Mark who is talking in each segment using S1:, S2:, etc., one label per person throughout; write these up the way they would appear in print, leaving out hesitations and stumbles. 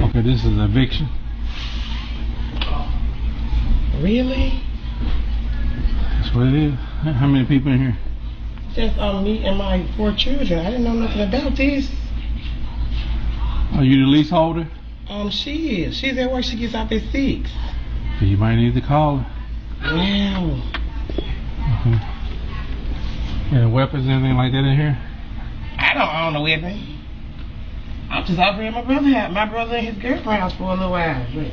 S1: Okay, this is eviction.
S2: Really?
S1: That's what it is. How many people in here?
S2: Just me and my 4 children. I didn't know nothing about this.
S1: Are you the leaseholder?
S2: She is. She's at work. She gets off at 6.
S1: So you might need to call her.
S2: Wow.
S1: Any weapons, anything like that in here?
S2: I don't own a weapon. I'm just over at my brother's house. My brother and his girlfriend house for a little while. But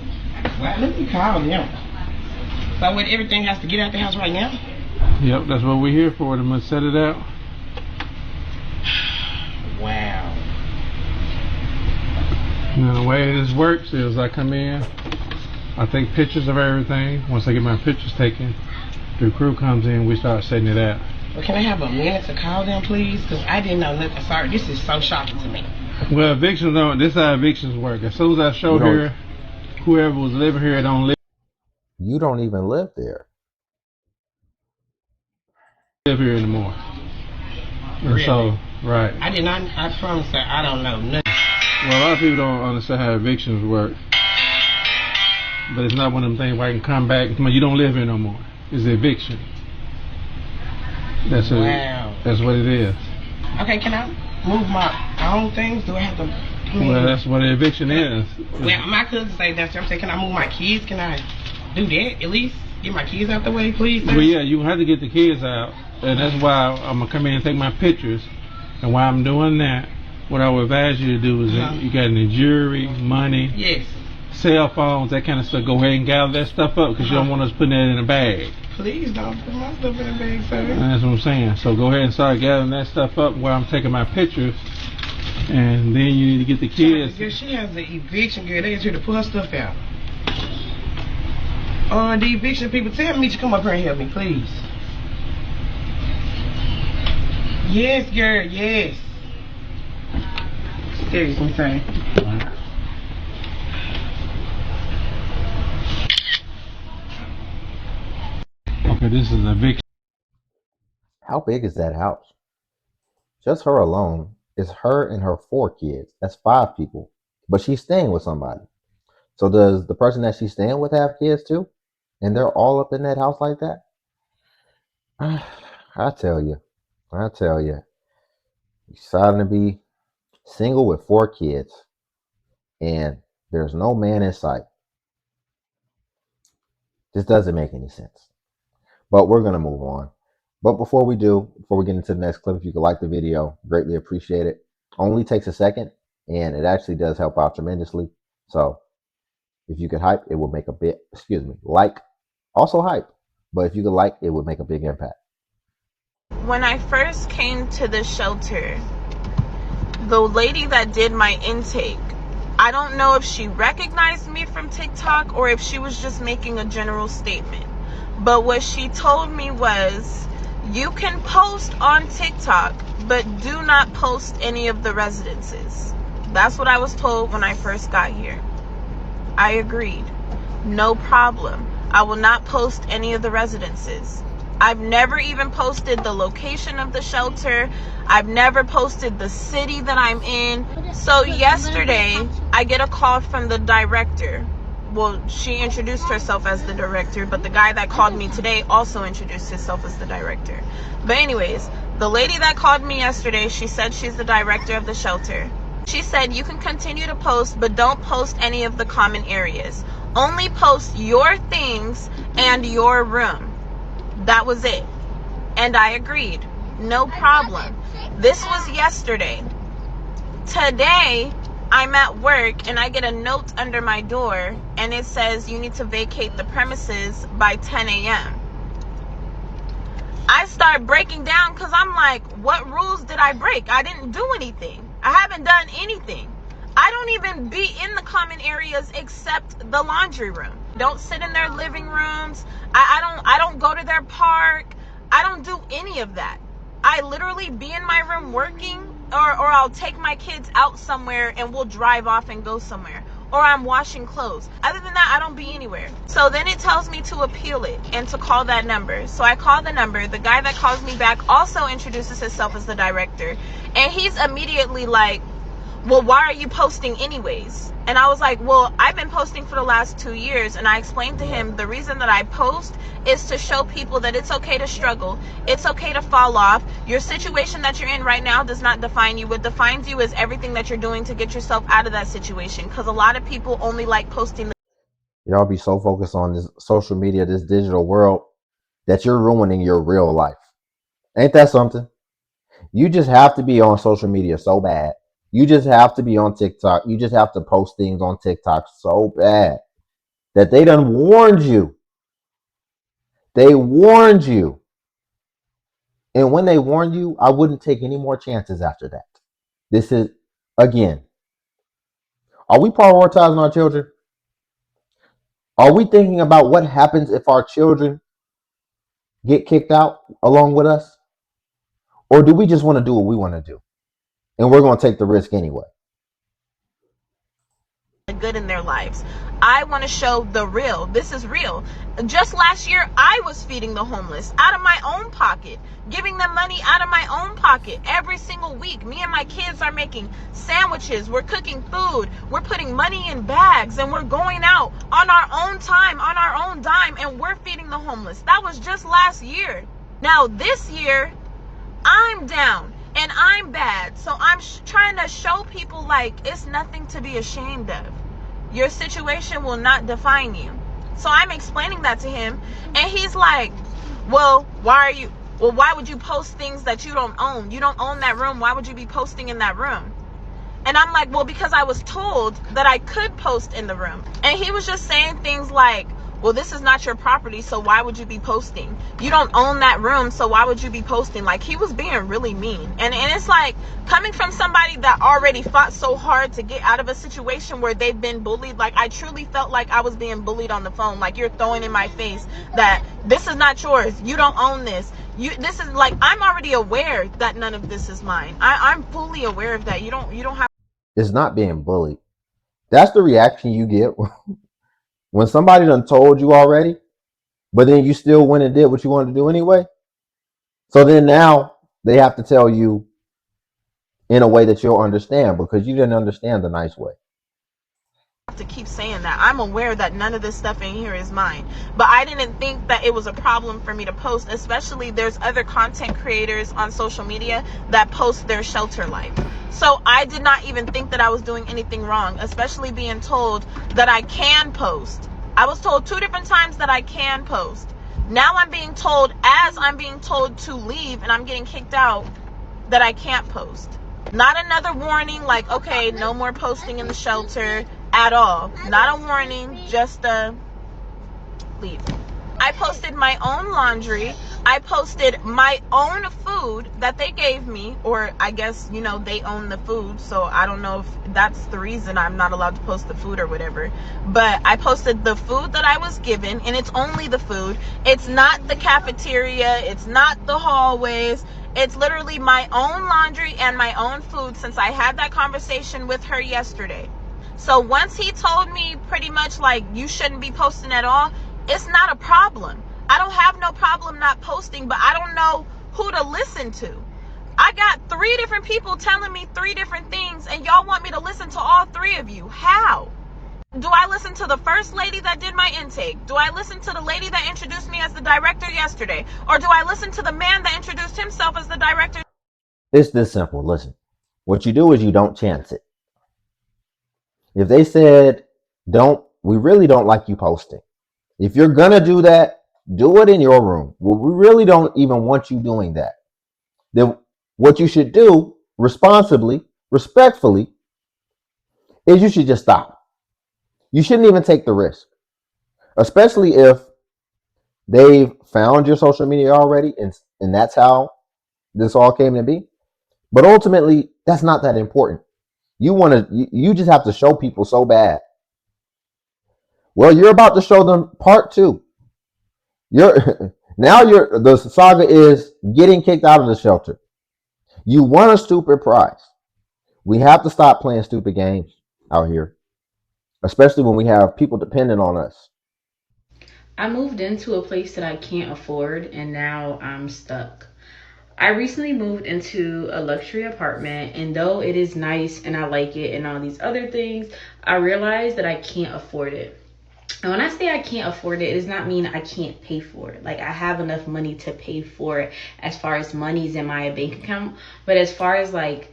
S2: well, let me call them. So what, everything has to get out the house right now?
S1: Yep, that's what we're here for. Them to set it out.
S2: Wow.
S1: Now the way this works is I come in, I take pictures of everything. Once I get my pictures taken, the crew comes in, we start setting it out.
S2: Well, can I have a minute to call them, please? Because I didn't know nothing. Sorry, this is so shocking to me.
S1: Well, evictions don't. This is how evictions work. As soon as I show here, whoever was living here don't live.
S3: You don't even live there.
S1: Live here anymore.
S2: Really?
S1: So, right.
S2: I did not. I promise, sir. I don't know nothing.
S1: Well, a lot of people don't understand how evictions work. But it's not one of them things where I can come back. You don't live here no more. It's eviction. That's
S2: wow.
S1: That's what it is.
S2: Okay, can I move my own things? Do I have to?
S1: Well, that's what an eviction is.
S2: Well, my cousin say that's what I'm saying. Can I move my kids? Can I do that at least? Get my kids out the way, please, sir?
S1: Well, yeah, you have to get the kids out, and that's why I'm gonna come in and take my pictures. And while I'm doing that, what I would advise you to do is you got any jewelry, money,
S2: yes,
S1: cell phones, that kind of stuff. Go ahead and gather that stuff up because you don't want us putting that in a bag.
S2: Please don't put my stuff in a bag, sir.
S1: That's what I'm saying. So go ahead and start gathering that stuff up while I'm taking my pictures, and then you need to get the kids.
S2: Girl, she has the eviction, girl. They get you to pull her stuff out. The eviction people, tell me to come up here and help me, please. Yes, girl, yes. Excuse me, sorry.
S1: Okay, this is eviction.
S3: How big is that house? Just her alone is her and her 4 kids. That's 5 people. But she's staying with somebody. So does the person that she's staying with have kids too? And they're all up in that house like that? I tell you. You're deciding to be single with 4 kids. And there's no man in sight. This doesn't make any sense. But we're going to move on. But before we get into the next clip, if you could like the video, greatly appreciate it. Only takes a second, and it actually does help out tremendously. So if you could hype, it would make a bit, like, also hype. But if you could like, it would make a big impact.
S4: When I first came to the shelter, the lady that did my intake, I don't know if she recognized me from TikTok or if she was just making a general statement. But what she told me was, you can post on TikTok, but do not post any of the residences. That's what I was told when I first got here. I agreed. No problem. I will not post any of the residences. I've never even posted the location of the shelter. I've never posted the city that I'm in. So yesterday, I get a call from the director. Well, she introduced herself as the director, but the guy that called me today also introduced himself as the director. But anyways, the lady that called me yesterday, she said she's the director of the shelter. She said, you can continue to post, but don't post any of the common areas. Only post your things and your room. That was it. And I agreed. No problem. This was yesterday. Today, I'm at work and I get a note under my door and it says you need to vacate the premises by 10 a.m. I start breaking down because I'm like, what rules did I break? I didn't do anything. I haven't done anything. I don't even be in the common areas except the laundry room. Don't sit in their living rooms. I don't go to their park. I don't do any of that. I literally be in my room working, or I'll take my kids out somewhere and we'll drive off and go somewhere. Or I'm washing clothes. Other than that, I don't be anywhere. So then it tells me to appeal it and to call that number. So I call the number. The guy that calls me back also introduces himself as the director. And he's immediately like, well, why are you posting anyways? And I was like, well, I've been posting for the last 2 years. And I explained to him the reason that I post is to show people that it's okay to struggle. It's okay to fall off. Your situation that you're in right now does not define you. What defines you is everything that you're doing to get yourself out of that situation. Because a lot of people only like posting.
S3: Y'all be so focused on this social media, this digital world, that you're ruining your real life. Ain't that something? You just have to be on social media so bad. You just have to be on TikTok. You just have to post things on TikTok so bad that they done warned you. They warned you. And when they warned you, I wouldn't take any more chances after that. This is, again, are we prioritizing our children? Are we thinking about what happens if our children get kicked out along with us? Or do we just want to do what we want to do? And we're going to take the risk anyway.
S4: Good in their lives. I want to show the real. This is real. Just last year, I was feeding the homeless out of my own pocket, giving them money out of my own pocket every single week. Me and my kids are making sandwiches. We're cooking food. We're putting money in bags, and we're going out on our own time, on our own dime, and we're feeding the homeless. That was just last year. Now this year, I'm down and I'm bad. So I'm trying to show people like it's nothing to be ashamed of. Your situation will not define you. So I'm explaining that to him, and he's like, well, why would you post things that you don't own? You don't own that room. Why would you be posting in that room? And I'm like, well, because I was told that I could post in the room. And he was just saying things like, well, this is not your property, so why would you be posting? You don't own that room, so why would you be posting? Like, he was being really mean. And it's like, coming from somebody that already fought so hard to get out of a situation where they've been bullied, like, I truly felt like I was being bullied on the phone. Like, you're throwing in my face that this is not yours. You don't own this. This is like, I'm already aware that none of this is mine. I'm fully aware of that. You don't have.
S3: It's not being bullied. That's the reaction you get when somebody done told you already, but then you still went and did what you wanted to do anyway. So then now they have to tell you in a way that you'll understand, because you didn't understand the nice way.
S4: To keep saying that I'm aware that none of this stuff in here is mine, but I didn't think that it was a problem for me to post, especially there's other content creators on social media that post their shelter life. So I did not even think that I was doing anything wrong, especially being told that I can post. I was told 2 different times that I can post. Now I'm being told, as I'm being told to leave and I'm getting kicked out, that I can't post. Not another warning like, okay, no more posting in the shelter at all. Not a warning, just a leave. I posted my own laundry. I posted my own food that they gave me, or I guess, they own the food, so I don't know if that's the reason I'm not allowed to post the food or whatever. But I posted the food that I was given, and it's only the food. It's not the cafeteria. It's not the hallways. It's literally my own laundry and my own food, since I had that conversation with her yesterday. So once he told me pretty much like, you shouldn't be posting at all, it's not a problem. I don't have no problem not posting, but I don't know who to listen to. I got 3 different people telling me 3 different things, and y'all want me to listen to all 3 of you. How? Do I listen to the first lady that did my intake? Do I listen to the lady that introduced me as the director yesterday? Or do I listen to the man that introduced himself as the director?
S3: It's this simple. Listen, what you do is you don't chance it. If they said, we really don't like you posting. If you're going to do that, do it in your room. Well, we really don't even want you doing that. Then what you should do responsibly, respectfully, is you should just stop. You shouldn't even take the risk, especially if they've found your social media already, and that's how this all came to be. But ultimately, that's not that important. You just have to show people so bad. Well, you're about to show them part 2. The saga is getting kicked out of the shelter. You won a stupid prize. We have to stop playing stupid games out here, especially when we have people dependent on us.
S5: I moved into a place that I can't afford, and now I'm stuck. I recently moved into a luxury apartment, and though it is nice and I like it and all these other things, I realized that I can't afford it. And when I say I can't afford it, it does not mean I can't pay for it. Like, I have enough money to pay for it as far as money's in my bank account. But as far as like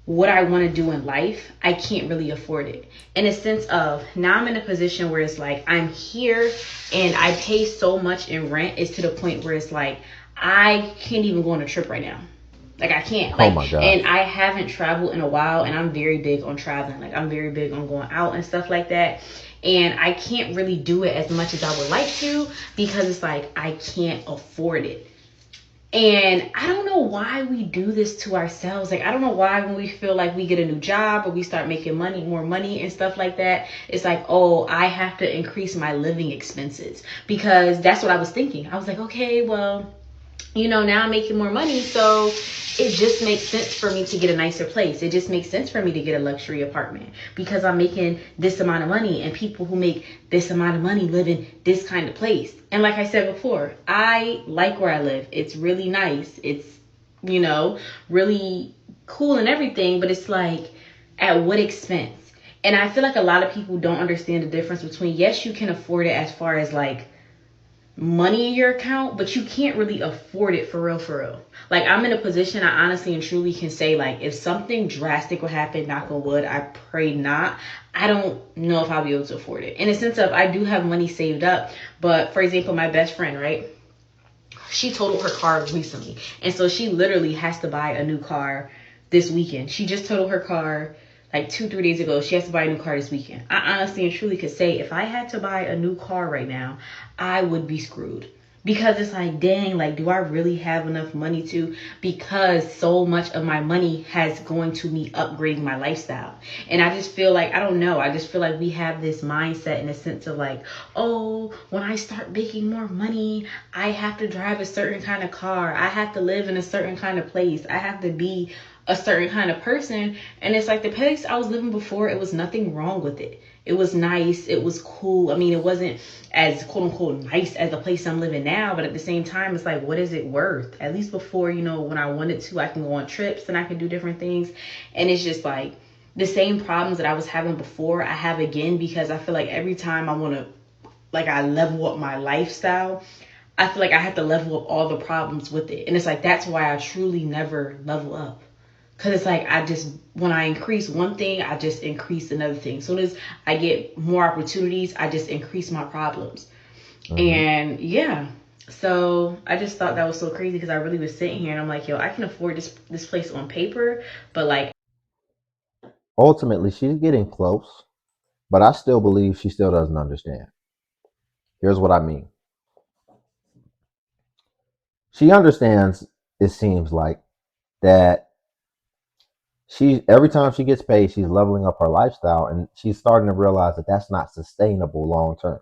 S5: what I want to do in life, I can't really afford it. In a sense of, now I'm in a position where it's like I'm here and I pay so much in rent, it's to the point where it's like I can't even go on a trip right now. Like, I can't. Like,
S3: Oh my God.
S5: and I haven't traveled in a while, and I'm very big on traveling. Like, I'm very big on going out and stuff like that. And I can't really do it as much as I would like to, because it's like I can't afford it. And I don't know why we do this to ourselves. Like, I don't know why when we feel like we get a new job or we start making money, more money and stuff like that, it's like, oh, I have to increase my living expenses. Because that's what I was thinking. I was like, okay, well, now I'm making more money, so it just makes sense for me to get a nicer place. It just makes sense for me to get a luxury apartment because I'm making this amount of money, and people who make this amount of money live in this kind of place. And like I said before, I like where I live. It's really nice. It's, really cool and everything, but it's like, at what expense? And I feel like a lot of people don't understand the difference between, yes, you can afford it as far as like money in your account, but you can't really afford it for real. Like, I'm in a position, I honestly and truly can say, like, if something drastic would happen, knock on wood, I pray not, I don't know if I'll be able to afford it. In a sense of, I do have money saved up, but for example, my best friend, right, she totaled her car recently, and so she literally has to buy a new car this weekend. She just totaled her car like 2-3 days ago. She has to buy a new car this weekend. I honestly and truly could say, if I had to buy a new car right now, I would be screwed. Because it's like, dang, like, do I really have enough money to? Because so much of my money has going to me upgrading my lifestyle. And I just feel like, I don't know, I just feel like we have this mindset in a sense of like, oh, when I start making more money, I have to drive a certain kind of car. I have to live in a certain kind of place. I have to be a certain kind of person. And it's like, the place I was living before, it was nothing wrong with it. It was nice. It was cool. I mean, it wasn't as quote unquote nice as the place I'm living now, but at the same time, it's like, what is it worth? At least before, when I wanted to, I can go on trips and I can do different things. And it's just like the same problems that I was having before, I have again, because I feel like every time I want to, like, I level up my lifestyle, I feel like I have to level up all the problems with it. And it's like, that's why I truly never level up. Because it's like, when I increase one thing, I just increase another thing. As soon as I get more opportunities, I just increase my problems. Mm-hmm. And yeah, so I just thought that was so crazy, because I really was sitting here and I'm like, yo, I can afford this place on paper, but like.
S3: Ultimately, she's getting close, but I still believe she still doesn't understand. Here's what I mean. She understands, it seems like, that every time she gets paid, she's leveling up her lifestyle, and she's starting to realize that that's not sustainable long term.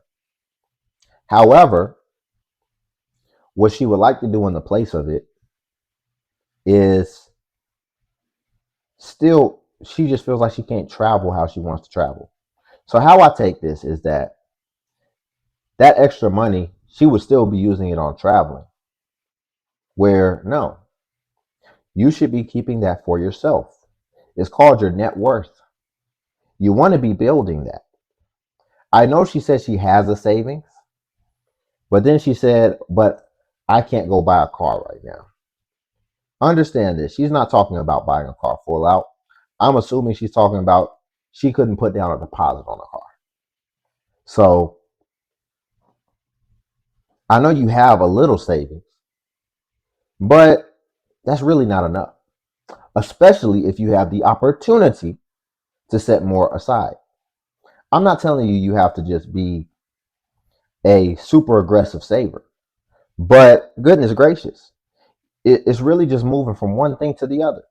S3: However, what she would like to do in the place of it is still, she just feels like she can't travel how she wants to travel. So how I take this is that extra money, she would still be using it on traveling. Where, no, you should be keeping that for yourself. It's called your net worth. You want to be building that. I know she said she has a savings, but then she said, but I can't go buy a car right now. Understand this. She's not talking about buying a car full out. I'm assuming she's talking about she couldn't put down a deposit on a car. So I know you have a little savings, but that's really not enough, especially if you have the opportunity to set more aside. I'm not telling you have to just be a super aggressive saver, but goodness gracious, it's really just moving from one thing to the other.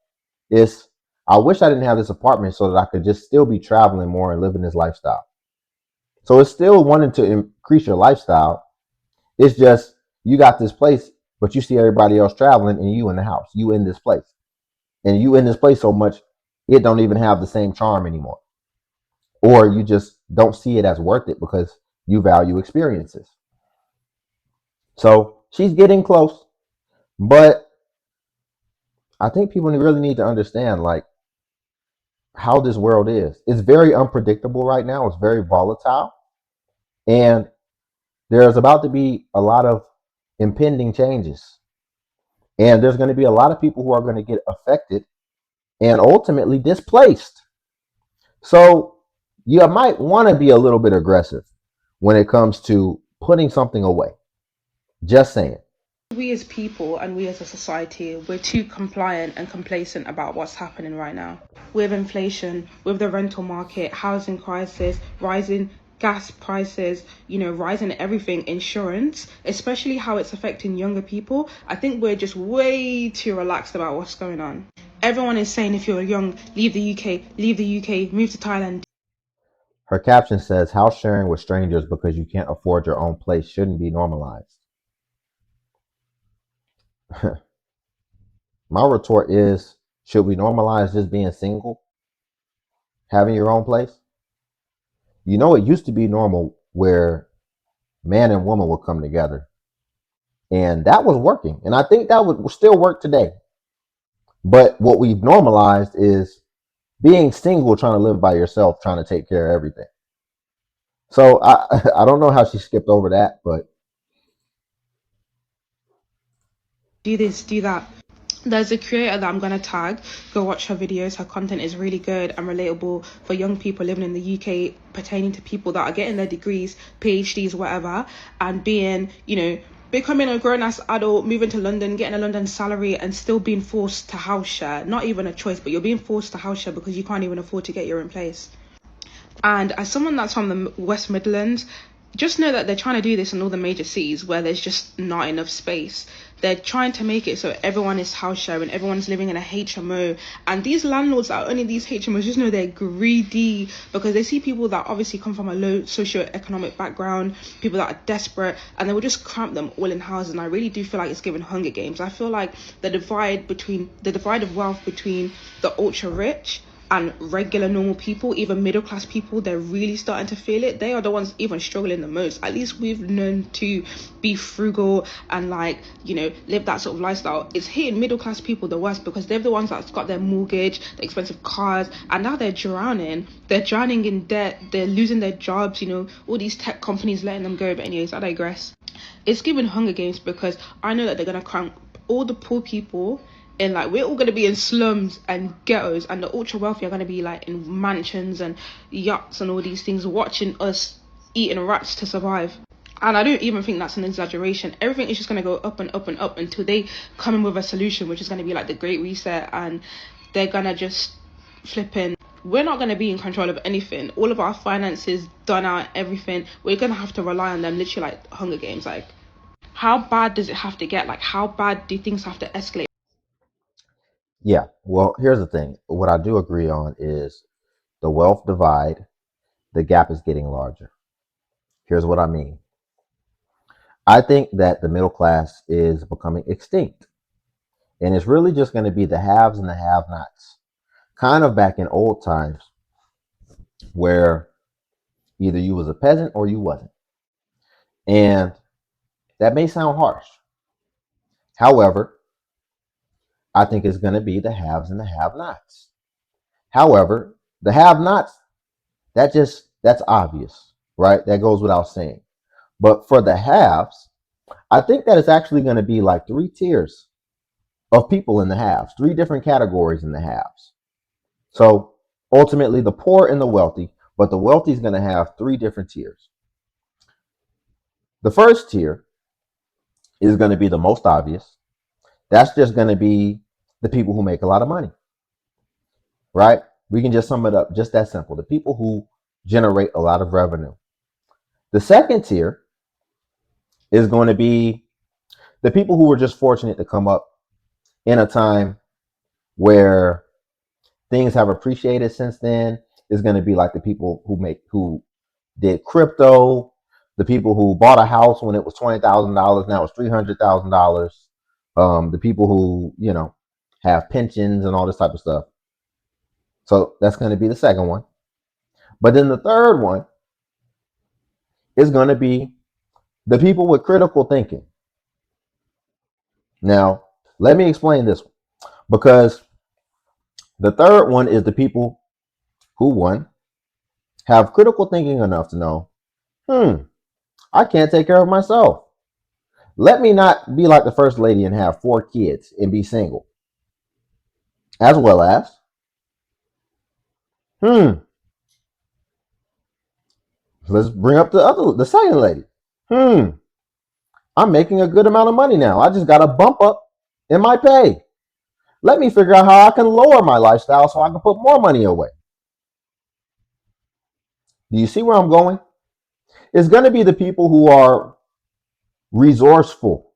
S3: I wish I didn't have this apartment so that I could just still be traveling more and living this lifestyle. So it's still wanting to increase your lifestyle. It's just, you got this place, but you see everybody else traveling and you in the house, you in this place. And you in this place so much, it don't even have the same charm anymore. Or you just don't see it as worth it because you value experiences. So she's getting close, but I think people really need to understand like how this world is. It's very unpredictable right now. It's very volatile. And there's about to be a lot of impending changes. And there's going to be a lot of people who are going to get affected and ultimately displaced. So you might want to be a little bit aggressive when it comes to putting something away. Just saying.
S4: We as people and we as a society, we're too compliant and complacent about what's happening right now. With inflation, with the rental market, housing crisis, rising gas prices, rising everything, insurance, especially how it's affecting younger people, I think we're just way too relaxed about what's going on. Everyone is saying if you're young, leave the UK, move to Thailand.
S3: Her caption says, house sharing with strangers because you can't afford your own place shouldn't be normalized. My retort is, should we normalize just being single? Having your own place? It used to be normal where man and woman would come together. And that was working. And I think that would still work today. But what we've normalized is being single, trying to live by yourself, trying to take care of everything. So I don't know how she skipped over that, but
S4: do this, do that. There's a creator that I'm going to tag. Go watch her videos. Her content is really good and relatable for young people living in the UK, pertaining to people that are getting their degrees, PhDs, whatever, and being, becoming a grown-ass adult, moving to London, getting a London salary and still being forced to house share. Not even a choice, but you're being forced to house share because you can't even afford to get your own place. And as someone that's from the West Midlands, just know that they're trying to do this in all the major cities where there's just not enough space. They're trying to make it so everyone is house sharing, everyone's living in a HMO. And these landlords that are owning these HMOs just know they're greedy because they see people that obviously come from a low socioeconomic background, people that are desperate, and they will just cramp them all in houses. And I really do feel like it's giving Hunger Games. I feel like the divide of wealth between the ultra rich and regular normal people, even middle class people, they're really starting to feel it. They are the ones even struggling the most. At least we've learned to be frugal and live that sort of lifestyle. It's hitting middle class people the worst because they're the ones that's got their mortgage, the expensive cars, and now they're drowning in debt, they're losing their jobs, all these tech companies letting them go. But anyways, I digress. It's giving Hunger Games because I know that they're gonna crank all the poor people, and we're all going to be in slums and ghettos, and the ultra wealthy are going to be in mansions and yachts and all these things, watching us eating rats to survive. And I don't even think that's an exaggeration. Everything is just going to go up and up and up until they come in with a solution, which is going to be the Great Reset, and they're going to just flip in. We're not going to be in control of anything. All of our finances done out, everything. We're going to have to rely on them, literally like Hunger Games. How bad does it have to get? How bad do things have to escalate?
S3: yeah. Well, here's the thing. What I do agree on is the wealth divide, the gap is getting larger. Here's what I mean. I think that the middle class is becoming extinct. And it's really just going to be the haves and the have-nots. Kind of back in old times where either you was a peasant or you wasn't. And that may sound harsh. However, I think it's going to be the haves and the have-nots. However, the have-nots, that's obvious, right? That goes without saying. But for the haves, I think that it's actually going to be like 3 tiers of people in the haves, 3 different categories in the haves. So ultimately, the poor and the wealthy, but the wealthy is going to have 3 different tiers. The first tier is going to be the most obvious. That's just going to be the people who make a lot of money, right? We can just sum it up just that simple. The people who generate a lot of revenue. The second tier is going to be the people who were just fortunate to come up in a time where things have appreciated since then. Is going to be like the people who did crypto, the people who bought a house when it was $20,000, now it's $300,000. The people who have pensions and all this type of stuff. So that's going to be the second one. But then the third one is going to be the people with critical thinking. Now, let me explain this one. Because the third one is the people who, one, have critical thinking enough to know, I can't take care of myself. Let me not be like the first lady and have 4 kids and be single. As well as, let's bring up the second lady. I'm making a good amount of money now. I just got a bump up in my pay. Let me figure out how I can lower my lifestyle so I can put more money away. Do you see where I'm going? It's going to be the people who are resourceful.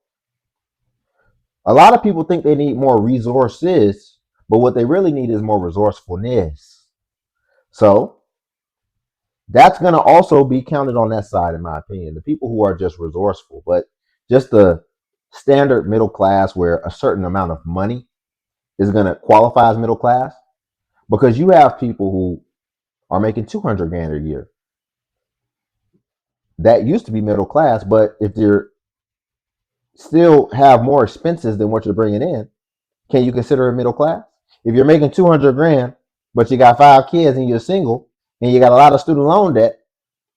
S3: A lot of people think they need more resources, but what they really need is more resourcefulness. So that's going to also be counted on that side, in my opinion. The people who are just resourceful, but just the standard middle class where a certain amount of money is going to qualify as middle class, because you have people who are making 200 grand a year. That used to be middle class, but if you're still have more expenses than what you're bringing in, can you consider it middle class? If you're making 200 grand, but you got 5 kids and you're single and you got a lot of student loan debt,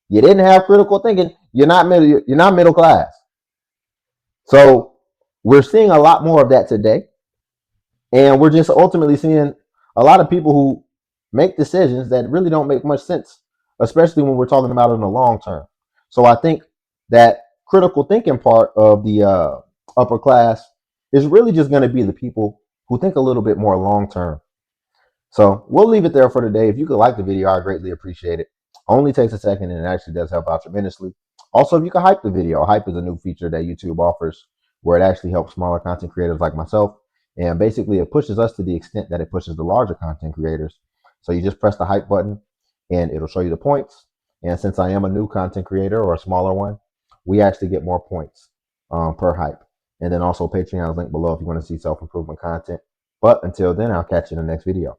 S3: you didn't have critical thinking, you're not middle class. So we're seeing a lot more of that today. And we're just ultimately seeing a lot of people who make decisions that really don't make much sense, especially when we're talking about it in the long term. So I think that critical thinking part of the upper class is really just going to be the people who think a little bit more long term. So we'll leave it there for today. If you could like the video, I greatly appreciate it. Only takes a second and it actually does help out tremendously. Also, if you can hype the video, hype is a new feature that YouTube offers where it actually helps smaller content creators like myself. And basically it pushes us to the extent that it pushes the larger content creators. So you just press the hype button and it'll show you the points. And since I am a new content creator or a smaller one, we actually get more points per hype. And then also Patreon's link below if you want to see self-improvement content. But until then, I'll catch you in the next video.